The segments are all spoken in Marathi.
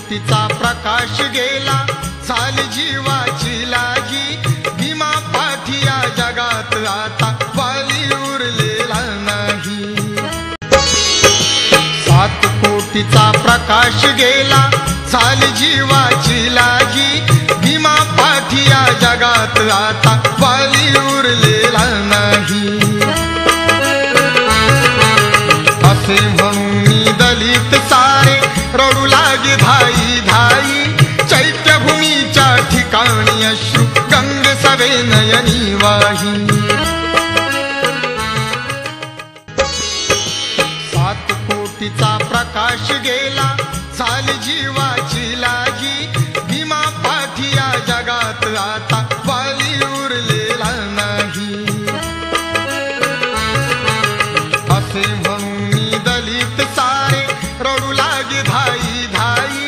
कोटीचा प्रकाश गेला झाली जीवाची लागी भीमा पाठी या जगात आता वाली उरलेला नाही 7 कोटीचा प्रकाश गेला झाली जीवाची लागी भीमा पाठी या जगात आता वाली उरलेला नाही असे म्हणून दलित सारे रडू लागे धाई धाई चैत्यभूमीच्या ठिकाणी अश्रू गंग सवे नयनी वाही 7 कोटीचा प्रकाश गेला झाली जीवाची लागी भीमा पाठी या जगात आता वाली उरलेला नाही असे म्हणून दलित सारे रडू लागे धाई धाई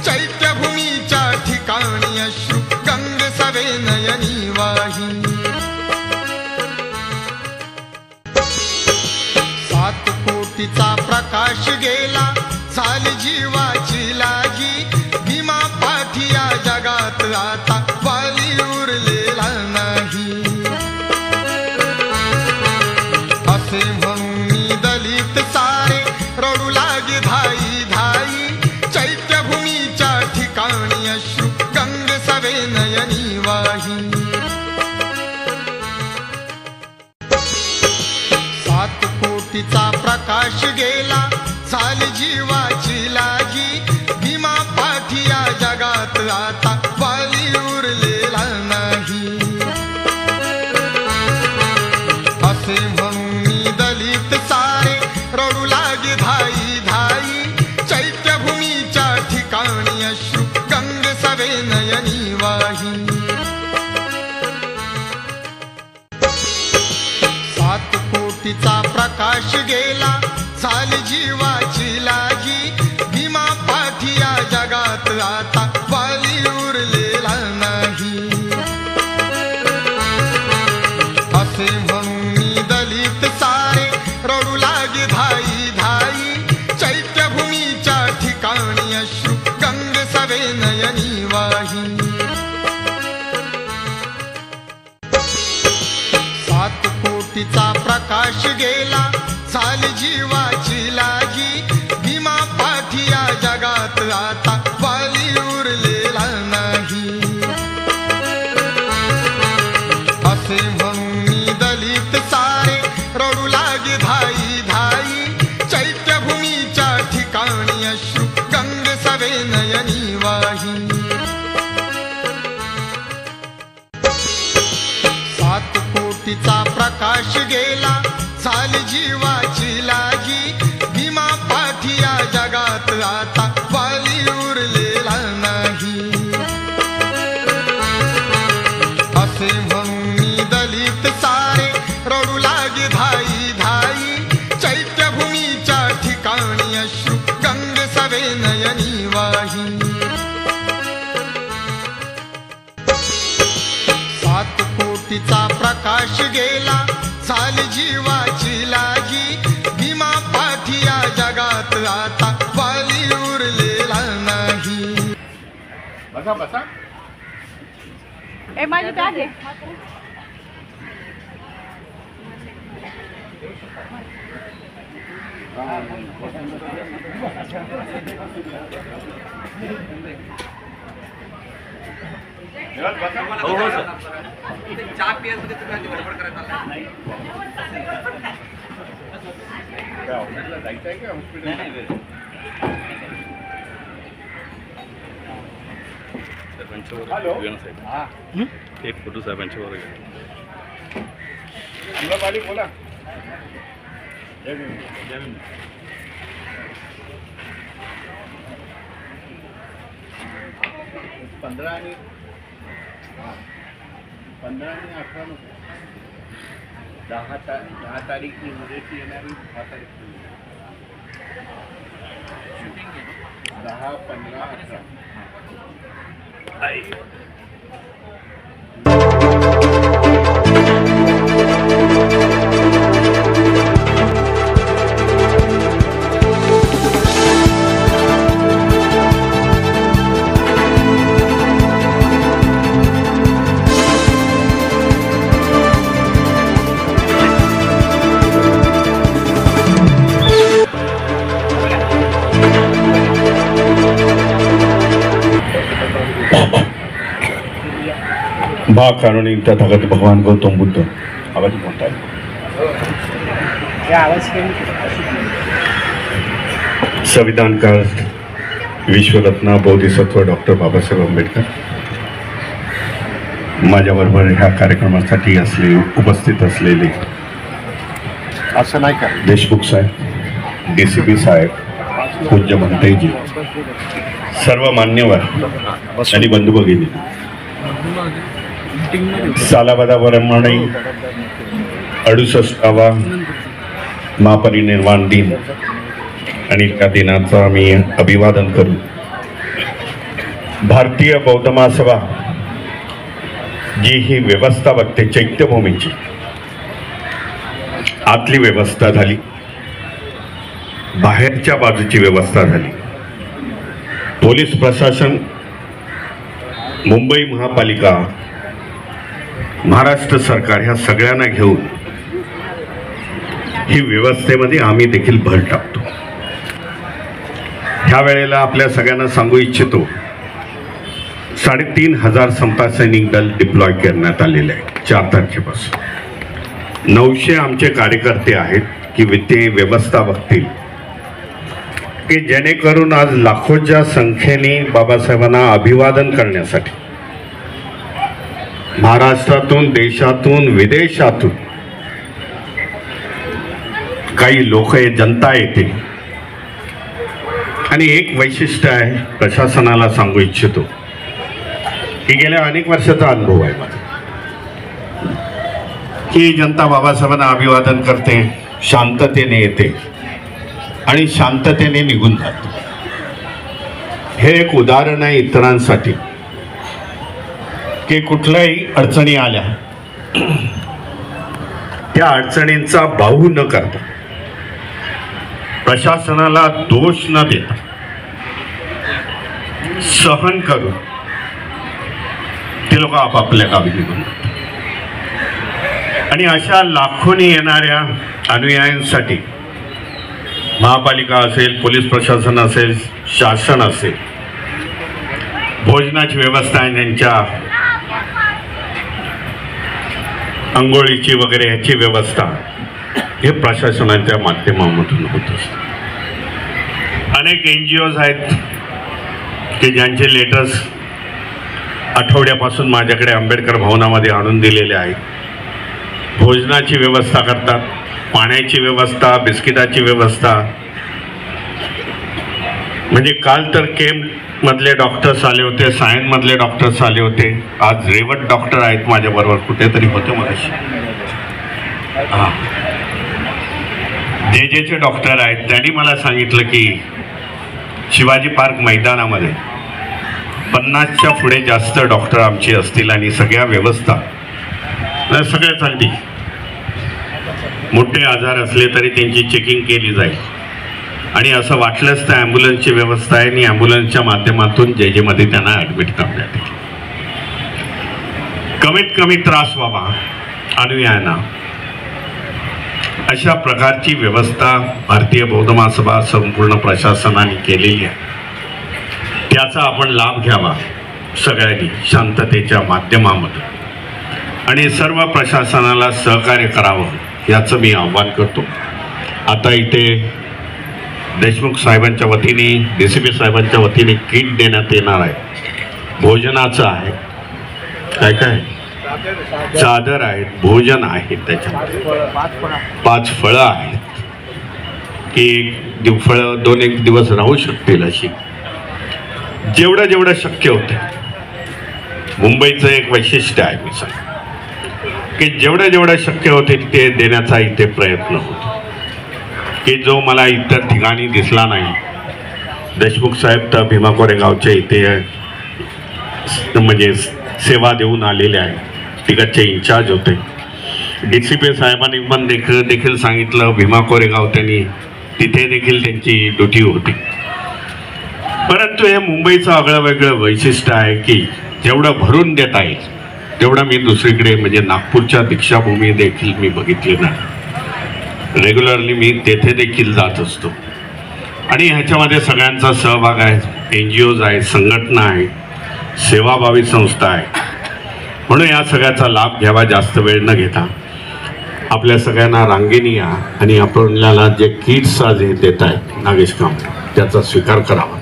चैत्यभूमीच्या ठिकाणी अश्रू गंग सवे नयनी वाही 7 कोटीचा प्रकाश गेला झाली जीवाची लागी भीमा पाठी या जगात आता वाली उरलेला नाही असे म्हणून दलित सारे रडू लागे धाई धाई चैत्यभूमीच्या ठिकाणी अश्रू गंग सवे नयनी वाही 7 कोटीचा प्रकाश गेला झाली जीवाची लागी भीमा पाठी या जगात आता वाली उरलेला नाही असे म्हणून दलित सारे रडू लागे धाई धाई चैत्यभूमीच्या ठिकाणी अश्रू गंग सवे नयनी वाही 7 कोटीचा प्रकाश गेला झाली जीवाची लागी भीमा पाठी या जगात आता वाली उरलेला नाही असे म्हणून दलित सारे रडू लागे धाई धाई चैत्यभूमीच्या ठिकाणी अश्रू गंग सवे नयनी वाही 7 कोटीचा प्रकाश गेला झाली जीवाची लागी भीमा पाठी या जगात आता वाली उरलेला नाही असे म्हणून दलित सारे रडू लागे धाई धाई चैत्यभूमीच्या ठिकाणी अश्रू गंग सवे नयनी वाही 7 कोटीचा प्रकाश गेला झाली जीवाची लागी भीमा पाठी या जगात आता वाली उरलेला नाही असे म्हणून दलित सारे रडू लागे धाई धाई चैत्यभूमीच्या ठिकाणी अश्रू गंग सवे नयनी वाही 7 कोटीचा प्रकाश गेला झाली जीवाची लागी भीमा पाठी या जगात आता वाली उरलेला नाही बसा बसा ए माझी बॅग आहे हो हो सर चहा पियासाठी तुम्ही गडबड करायला नाही हॉस्पिटलला जायचं आहे का हॉस्पिटल नाही हॅलो हां एक फोटो साहेबांच्या वर घ्या मुलाबाली बोला 15 आणि 18 10 तारीख मध्ये येणारी 10 तारीख शूटिंग 10, 15, 18 महाकारुणी तथागत भगवान गौतम बुद्ध आवाज मोठा आहे. संविधानकार विश्वरत्न बोधिसत्व डॉक्टर बाबासाहेब आंबेडकर माझ्याबरोबर ह्या कार्यक्रमासाठी उपस्थित असलेले असं नाही का देशमुख साहेब, DCP साहेब, पूज्य म्हणतेजी, सर्व मान्यवर आणि बंधू भगिनी, सालाबादाप्रमाणे 68वा महापरिनिर्वाण दिन आणि त्या दिनाचं आम्ही अभिवादन करू. भारतीय बौद्ध महासभा जी ही व्यवस्था बघते चैत्यभूमीची, आतली व्यवस्था झाली, बाहेरच्या बाजूची व्यवस्था झाली. पोलीस प्रशासन, मुंबई महापालिका, महाराष्ट्र सरकार ह्या सगळ्यांना घेऊन ही व्यवस्थेमध्ये आम्ही देखील भर टाकतो. ह्या वेळेला आपल्या सगळ्यांना सांगू इच्छितो, 3,500 समता सैनिक दल डिप्लॉय करण्यात आलेले आहे 4 तारखेपासून. 900 आमचे कार्यकर्ते आहेत की ते व्यवस्था बघतील, की जेणेकरून आज लाखोच्या संख्येने बाबासाहेबांना अभिवादन करण्यासाठी महाराष्ट्रातून, देशातून, विदेशातून काही लोक, जनता येते. आणि एक वैशिष्ट्य आहे, प्रशासनाला सांगू इच्छितो की गेल्या अनेक वर्षाचा अनुभव आहे माझा, की जनता बाबासाहेबांना अभिवादन करते, शांततेने येते आणि शांततेने निघून जाते. हे एक उदाहरण आहे इतरांसाठी, की कुठल्याही अडचणी आल्या त्या अडचणींचा बाहू न करता, प्रशासनाला दोष न देता, सहन करून ते लोक आपापल्या गावी निघून जातात. आणि अशा लाखोनी येणाऱ्या अनुयायांसाठी महापालिका असेल, पोलीस प्रशासन असेल, शासन असेल, भोजनाची व्यवस्था आहे, त्यांच्या अंघोळीची वगैरे ह्याची व्यवस्था हे प्रशासनाच्या माध्यमामधून होत असते. अनेक NGOs आहेत की ज्यांचे लेटर्स आठवड्यापासून माझ्याकडे आंबेडकर भवनामध्ये आणून दिलेले आहेत. भोजनाची व्यवस्था करतात, पाण्याची व्यवस्था, बिस्किटाची व्यवस्था. म्हणजे काल तर केममधले डॉक्टर्स आले होते, सायनमधले डॉक्टर्स आले होते, आज रेवट डॉक्टर आहेत माझ्याबरोबर, कुठेतरी होते मगाशी. हां, जे डॉक्टर आहेत त्यांनी मला सांगितलं की शिवाजी पार्क मैदानामध्ये 50च्या पुढे जास्त डॉक्टर आमचे असतील आणि सगळ्या व्यवस्था सगळ्याच अगदी मोठे आजार असले तरी त्यांची चेकिंग केली जाईल. आणि असं वाटलंच तर ॲम्ब्युलन्सची व्यवस्था आहे आणि ॲम्ब्युलन्सच्या माध्यमातून JJमध्ये त्यांना ॲडमिट करण्यात येईल. कमीत कमी त्रास व्हावा अनुयायांना, अशा प्रकारची व्यवस्था भारतीय बौद्ध महासभा संपूर्ण प्रशासनाने केलेली आहे. त्याचा आपण लाभ घ्यावा सगळ्यांनी शांततेच्या माध्यमामधून, आणि सर्व प्रशासनाला सहकार्य करावं याचं मी आव्हान करतो. आता इथे देशमुख साहेबांच्या वतीने, DCP साहेबांच्या वतीने किट देण्यात येणार आहे. भोजनाचं आहे, काय काय चादर आहेत, भोजन आहे, त्याच्यामध्ये 5 फळं आहेत की फळं 2-1 दिवस राहू शकतील अशी, जेवढं शक्य होतं. मुंबईचं एक वैशिष्ट्य आहे, मी सांग की जेवढं शक्य होते ते देण्याचा इथे प्रयत्न होतो, की जो मला इतर ठिकाणी दिसला नाही. देशमुख साहेब तर भीमा कोरेगावच्या इथे म्हणजे सेवा देऊन आलेले आहे, तिकडचे इन्चार्ज होते. DCP साहेबांनी पण देखील सांगितलं, भीमा कोरेगाव त्यांनी तिथे देखील त्यांची ड्युटी होती. परंतु हे मुंबईचं आगळं वेगळं वैशिष्ट्य आहे की जेवढं भरून देता येईल तेवढं मी दुसरीकडे म्हणजे नागपूरच्या दीक्षाभूमी देखील मी बघितली नाही. रेग्युलरली मी तेथे देखील जात असतो आणि ह्याच्यामध्ये सगळ्यांचा सहभाग आहे. NGOs आहेत, संघटना आहे, सेवाभावी संस्था आहे. म्हणून या सगळ्याचा लाभ घ्यावा, जास्त वेळ न घेता आपल्या सगळ्यांना रांगेने या आणि आपल्याला जे किट्स आज हे देत आहेत नागेश काम त्याचा स्वीकार करावा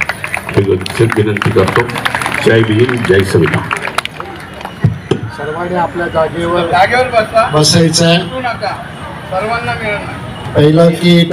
ही विनंती करतो. जय भीम, जय संविधान. सर्वांनी आपल्या जागेवर जागेवर बसा, बसायचं आहे. उठू नका, सर्वांना मिळणार. पहिलं किट